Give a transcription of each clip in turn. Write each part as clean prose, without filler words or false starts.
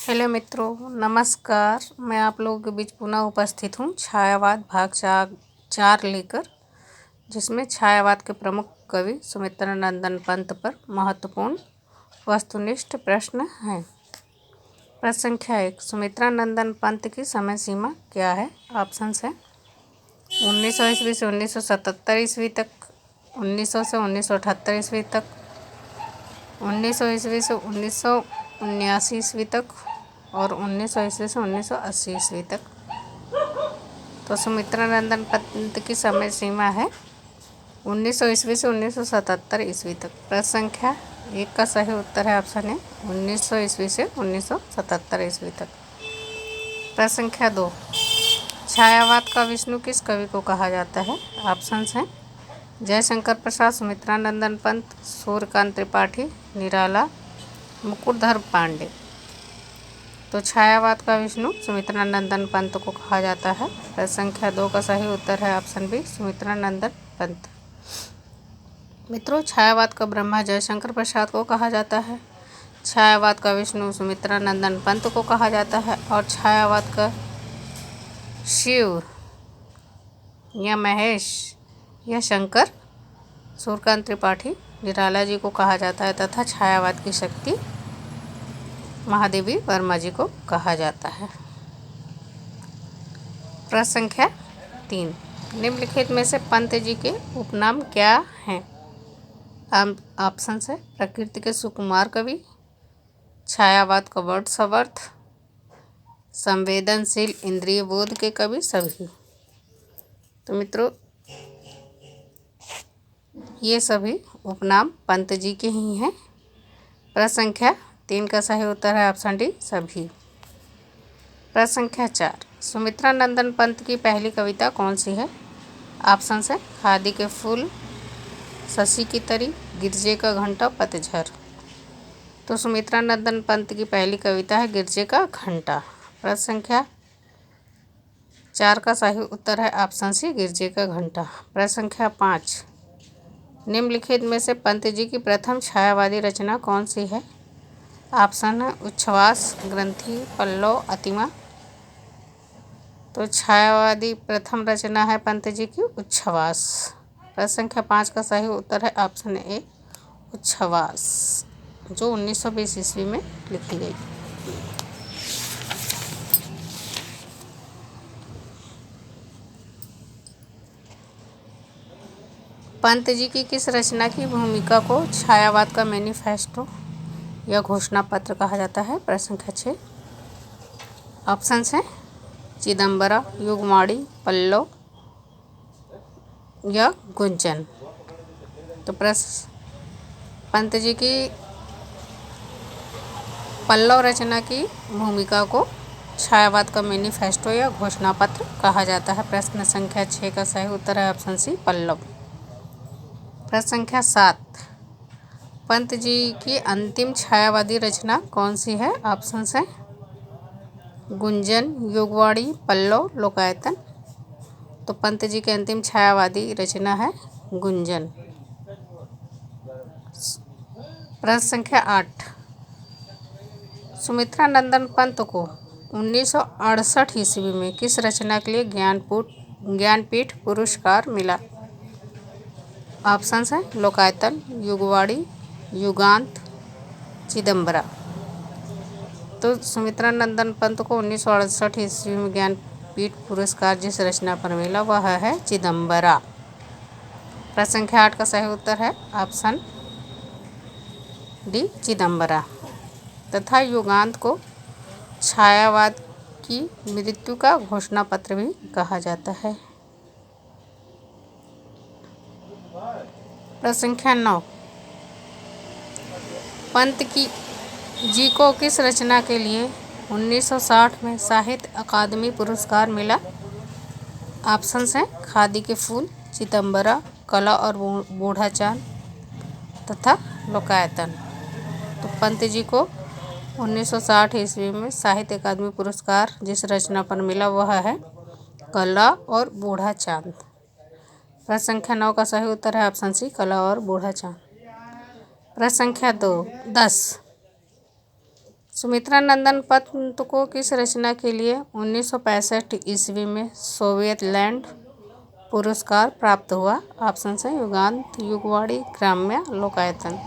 Hello मित्रों, नमस्कार। मैं आप लोगों के बीच पुनः उपस्थित हूँ छायावाद भाग 4 लेकर, जिसमें छायावाद के प्रमुख कवि सुमित्रा नंदन पंत पर महत्वपूर्ण वस्तुनिष्ठ प्रश्न हैं। प्रश्न संख्या 1, सुमित्रा नंदन पंत की समय सीमा क्या है? ऑप्शंस हैं 1900 ईस्वी से 1977 ईस्वी तक, 1900 से 1978 ईस्वी तक, 1900 ईस्वी से 1979 ईस्वी तक और 1900 ईस्वी से 1980 ईस्वी तक। तो सुमित्रा नंदन पंत की समय सीमा है 1900 ईस्वी से 1977 ईस्वी तक। प्रश्न संख्या 1 का सही उत्तर है ऑप्शन ए 1900 ईस्वी से 1977 ईस्वी तक। प्रश्न संख्या 2, छायावाद का विष्णु किस कवि को कहा जाता है? ऑप्शंस हैं जयशंकर प्रसाद, सुमित्रा नंदन पंत, सूर्यकांत त्रिपाठी, निराला, मुकुटधर पांडे। तो छायावाद का विष्णु सुमित्रा नंदन पंत को कहा जाता है। प्रश्न संख्या 2 का सही उत्तर है ऑप्शन बी सुमित्रा नंदन पंत। मित्रों, छायावाद का ब्रह्मा जयशंकर प्रसाद को कहा जाता है, छायावाद का विष्णु सुमित्रा नंदन पंत को कहा जाता है और छायावाद का शिव या महेश या शंकर सूर्यकांत त्रिपाठी निराला जी को कहा जाता है तथा छायावाद की शक्ति महादेवी वर्मा जी को कहा जाता है। प्रश्न संख्या 3, निम्नलिखित में से पंत जी के उपनाम क्या हैं? ऑप्शन है प्रकृति के सुकुमार कवि, छायावाद का वर्ड्सवर्थ, संवेदनशील इंद्रिय बोध के कवि, सभी। तो मित्रों, ये सभी उपनाम पंत जी के ही हैं। प्रश्न संख्या 3 का सही उत्तर है ऑप्शन डी सभी। प्रश्न संख्या 4, सुमित्रा नंदन पंत की पहली कविता कौन सी है? ऑप्शन है खादी के फूल, शशि की तरी, गिरजे का घंटा, पतझर। तो सुमित्रा नंदन पंत की पहली कविता है गिरजे का घंटा। प्रश्न संख्या 4 का सही उत्तर है ऑप्शन सी गिरजे का घंटा। प्रश्न संख्या 5, निम्नलिखित में से पंत जी की प्रथम छायावादी रचना कौन सी है? ऑप्शन है उच्छ्वास, ग्रंथि, पल्लव, अतिमा। तो छायावादी प्रथम रचना है पंत जी की उच्छ्वास। प्रश्न संख्या 5 का सही उत्तर है ऑप्शन ए उच्छ्वास, जो 1920 ईस्वी में लिखी गई। पंत जी की किस रचना की भूमिका को छायावाद का मैनिफेस्टो या घोषणा पत्र कहा जाता है? प्रश्न संख्या 6, ऑप्शंस हैं चिदंबरा, युगमाड़ी, पल्लव या गुंजन। तो पंत जी की पल्लव रचना की भूमिका को छायावाद का मैनिफेस्टो या घोषणा पत्र कहा जाता है। प्रश्न संख्या 6 का सही उत्तर है ऑप्शन सी पल्लव। प्रश्न संख्या 7, पंत जी की अंतिम छायावादी रचना कौन सी है? ऑप्शंस हैं गुंजन, युगवाड़ी, पल्लव, लोकायतन। तो पंत जी की अंतिम छायावादी रचना है गुंजन। प्रश्न संख्या 8, सुमित्रा नंदन पंत को 1968 ईस्वी में किस रचना के लिए ज्ञानपीठ पुरस्कार मिला? ऑप्शंस हैं लोकायतन, युगवाड़ी, युगांत, चिदंबरा। तो सुमित्रा नंदन पंत को 1968 ईस्वी में ज्ञानपीठ पुरस्कार जिस रचना पर मिला वह है चिदंबरा। प्रश्न संख्या 8 का सही उत्तर है ऑप्शन डी चिदंबरा। तथा युगांत को छायावाद की मृत्यु का घोषणा पत्र भी कहा जाता है। प्रश्न संख्या 9, पंत जी को किस रचना के लिए 1960 में साहित्य अकादमी पुरस्कार मिला? ऑप्शंस हैं खादी के फूल, चिदंबरा, कला और बूढ़ा चांद तथा लोकायतन। तो पंत जी को 1960 ईस्वी में साहित्य अकादमी पुरस्कार जिस रचना पर मिला वह है कला और बूढ़ा चांद। प्रश्न संख्या 9 का सही उत्तर है ऑप्शन सी कला और बूढ़ा चांद। प्रश्न संख्या 10, सुमित्रा नंदन पंत को किस रचना के लिए 1965 ईस्वी में सोवियत लैंड पुरस्कार प्राप्त हुआ? ऑप्शन है युगांत, युगवाणी, ग्राम्य, लोकायतन।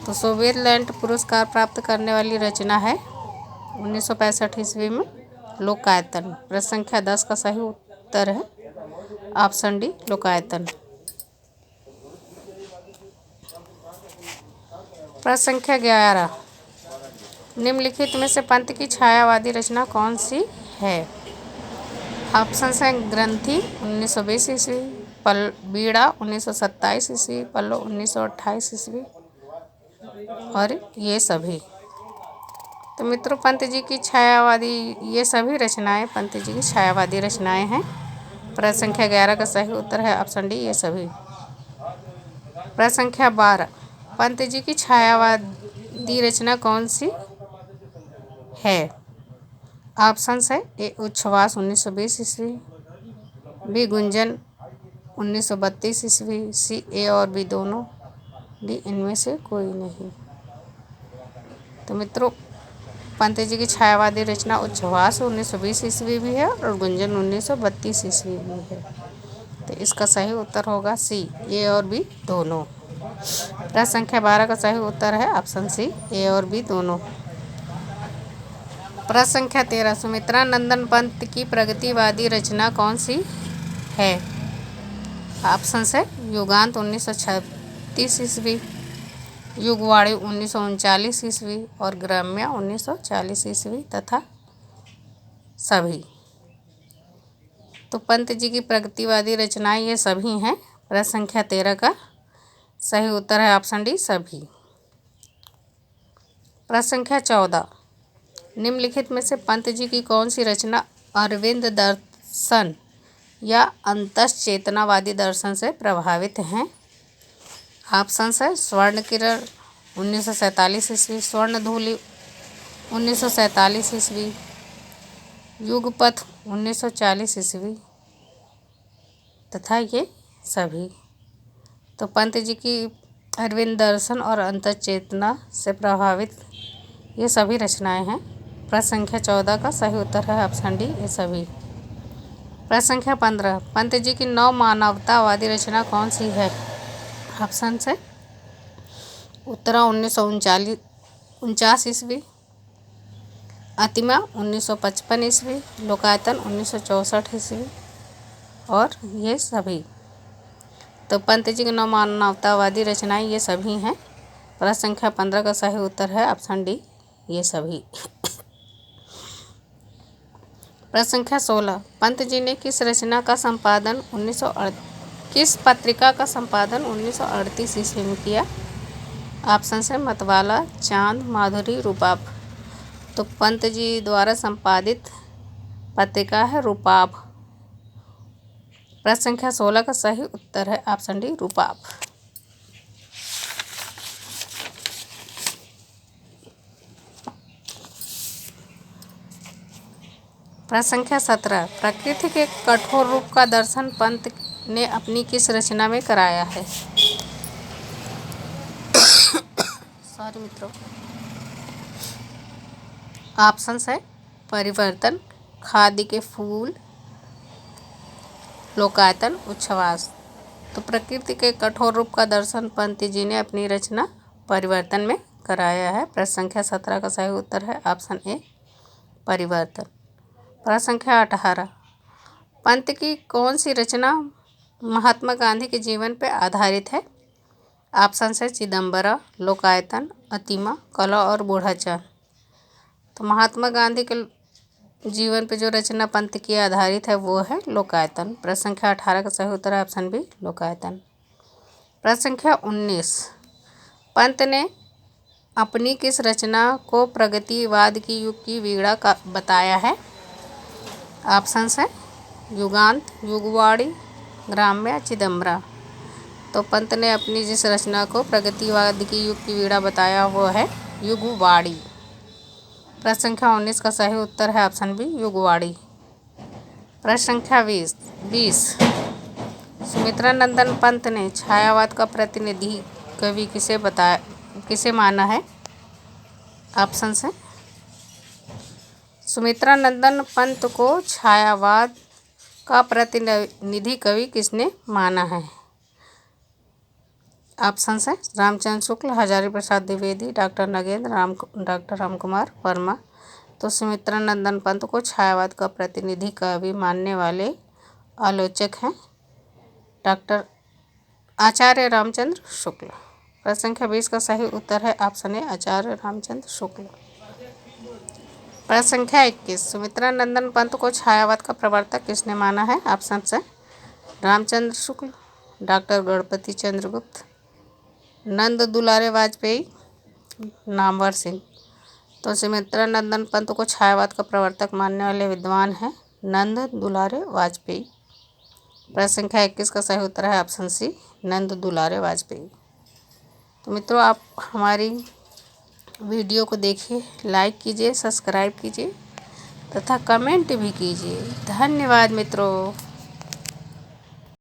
तो सोवियत लैंड पुरस्कार प्राप्त करने वाली रचना है 1965 ईस्वी में लोकायतन। प्रश्न संख्या 10 का सही उत्तर है ऑप्शन डी, लोकायतन। प्रश्न संख्या 11, निम्नलिखित में से पंत की छायावादी रचना कौन सी है? ऑप्शन है ग्रंथि 1920 ईस्वी, बीड़ा 1927 ईस्वी, पल्लो 1928 ईस्वी और ये सभी। तो मित्रों, पंत जी की छायावादी ये सभी रचनाएं पंत जी की छायावादी रचनाएं हैं। प्रश्न संख्या 11 का सही उत्तर है ऑप्शन डी, ये सभी। प्रश्न संख्या 12, पंत जी की छायावादी रचना कौन सी है? ऑप्शन है ए उच्छ्वास 1920 ईस्वी, बी गुंजन 1932 ईस्वी, सी ए और बी दोनों, डी इनमें से कोई नहीं। तो मित्रों, पंत जी की छायावादी रचना उच्छ्वास 1920 ईस्वी भी है और गुंजन 1932 ईस्वी भी है। तो इसका सही उत्तर होगा सी, ए और बी दोनों। प्रश्न संख्या 12 का सही उत्तर है ऑप्शन सी, ए और बी दोनों। प्रश्न संख्या 13, सुमित्रा नंदन पंत की प्रगतिवादी रचना कौन सी है? ऑप्शन है युगांत 1936 ईस्वी, युगवाणी 1939 ईस्वी और ग्राम्य 1940 ईस्वी तथा सभी। तो पंत जी की प्रगतिवादी रचनाएं ये सभी हैं। प्रश्न संख्या 13 का सही उत्तर है ऑप्शन डी, सभी। प्रश्न संख्या 14, निम्नलिखित में से पंत जी की कौन सी रचना अरविंद दर्शन या अंतश्चेतनावादी दर्शन से प्रभावित हैं? ऑप्शन है स्वर्ण किरण 1947 ईस्वी, स्वर्ण धूलि 1947 ईस्वी, युगपथ 1940 ईस्वी तथा ये सभी। तो पंत जी की अरविंद दर्शन और अंतश्चेतना से प्रभावित ये सभी रचनाएं हैं। प्रश्न संख्या 14 का सही उत्तर है ऑप्शन डी, ये सभी। प्रश्न संख्या 15, पंत जी की नव मानवतावादी रचना कौन सी है? ऑप्शन है उत्तरा 1949 ईस्वी, अतिमा 1955 ईस्वी, लोकायतन 1964 ईस्वी और ये सभी। तो पंत जी की नव मानवतावादी रचनाएं ये सभी हैं। प्रश्न संख्या 15 का सही उत्तर है ऑप्शन डी, ये सभी। प्रश्न संख्या 16, पंत जी ने किस रचना का संपादन किस पत्रिका का संपादन 1938 ईस्वी में किया? ऑप्शन है मतवाला, चांद, माधुरी, रूपाभ। तो पंत जी द्वारा संपादित पत्रिका है रूपाभ। प्रश्न संख्या 16 का सही उत्तर है ऑप्शन डी, रूपाभ। प्रश्न संख्या 17, प्रकृति के कठोर रूप का दर्शन पंत ने अपनी किस रचना में कराया है? सॉरी मित्रों। ऑप्शन है परिवर्तन, खादी के फूल, लोकायतन, उच्छ्वास। तो प्रकृति के कठोर रूप का दर्शन पंत जी ने अपनी रचना परिवर्तन में कराया है। प्रश्न संख्या 17 का सही उत्तर है ऑप्शन ए, परिवर्तन। प्रश्न संख्या 18, पंत की कौन सी रचना महात्मा गांधी के जीवन पर आधारित है? ऑप्शन है चिदम्बरा, लोकायतन, अतिमा, कला और बूढ़ाचार। तो महात्मा गांधी के जीवन पे जो रचना पंत की आधारित है वो है लोकायतन। प्रश्न संख्या 18 का सही उत्तर है ऑप्शन बी, लोकायतन। प्रश्न संख्या 19, पंत ने अपनी किस रचना को प्रगतिवाद की युग की वीणा का बताया है? ऑप्शन है युगांत, युगवाणी, ग्राम्य, चिदम्बरा। तो पंत ने अपनी जिस रचना को प्रगतिवाद की युग की वीणा बताया वो है युगवाणी। प्रश्न संख्या 19 का सही उत्तर है ऑप्शन बी, युगवाणी। प्रश्न संख्या 20, सुमित्रा नंदन पंत ने छायावाद का प्रतिनिधि कवि किसे माना है? ऑप्शन है सुमित्रा नंदन पंत को छायावाद का प्रतिनिधि कवि किसने माना है। ऑप्शन है रामचंद्र शुक्ल, हजारी प्रसाद द्विवेदी, डॉक्टर नगेंद्र, डॉक्टर रामकुमार वर्मा। तो सुमित्रा नंदन पंत को छायावाद का प्रतिनिधि कवि मानने वाले आलोचक हैं डॉक्टर आचार्य रामचंद्र शुक्ल। प्रश्न संख्या 20 का सही उत्तर है ऑप्शन ए आचार्य रामचंद्र शुक्ल। प्रश्न संख्या 21 सुमित्रा नंदन पंत को छायावाद का प्रवर्तक किसने माना है। ऑप्शन है रामचंद्र शुक्ल, डॉक्टर गणपति चंद्र गुप्त, नंद दुलारे वाजपेयी, नामवर सिंह। तो सुमित्रा नंदन पंत को छायावाद का प्रवर्तक मानने वाले विद्वान हैं नंद दुलारे वाजपेयी। प्रश्न संख्या 21 का सही उत्तर है ऑप्शन सी नंद दुलारे वाजपेयी। तो मित्रों आप हमारी वीडियो को देखिए, लाइक कीजिए, सब्सक्राइब कीजिए तथा कमेंट भी कीजिए। धन्यवाद मित्रों।